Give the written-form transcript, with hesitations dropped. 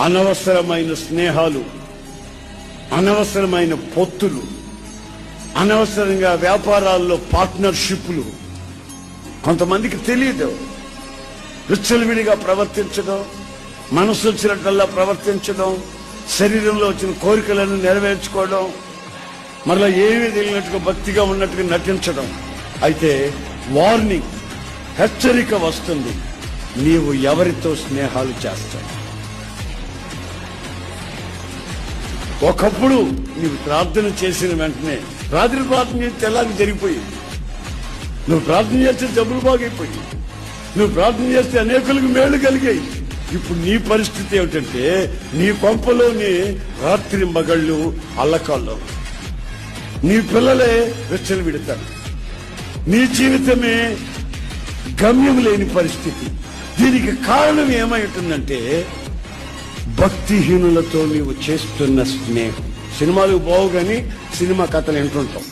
అనవసరమైన స్నేహాలు, అనవసరమైన పొత్తులు, అనవసరంగా వ్యాపారాల్లో పార్ట్నర్షిప్లు కొంతమందికి తెలియదు. విచ్చలవిడిగా ప్రవర్తించడం, మనసు వచ్చినట్లల్లా ప్రవర్తించడం, శరీరంలో వచ్చిన కోరికలను నెరవేర్చుకోవడం, మరలా ఏమీ తెలియనట్టుగా భక్తిగా ఉన్నట్టుగా నటించడం. అయితే వార్నింగ్, హెచ్చరిక వస్తుంది. నీవు ఎవరితో స్నేహాలు చేస్తావు? ఒకప్పుడు నీవు ప్రార్థన చేసిన వెంటనే, రాత్రి ప్రార్థన చేస్తే తెల్లారి జరిగిపోయింది. నువ్వు ప్రార్థన చేస్తే జబ్బులు బాగైపోయి, నువ్వు ప్రార్థన చేస్తే అనేకులకు మేళ్లు కలిగాయి. ఇప్పుడు నీ పరిస్థితి ఏమిటంటే, నీ కొంపలోని రాత్రి మగళ్ళు అల్లకాల్లో, నీ పిల్లలే వెచ్చలు విడతారు, నీ జీవితమే గమ్యం లేని పరిస్థితి. దీనికి కారణం ఏమై ఉంటుందంటే, భక్తిహీనులతో నీవు చేస్తున్న స్నేహం. సినిమాలు బావు గాని సినిమా కథలు వింటుంటాం.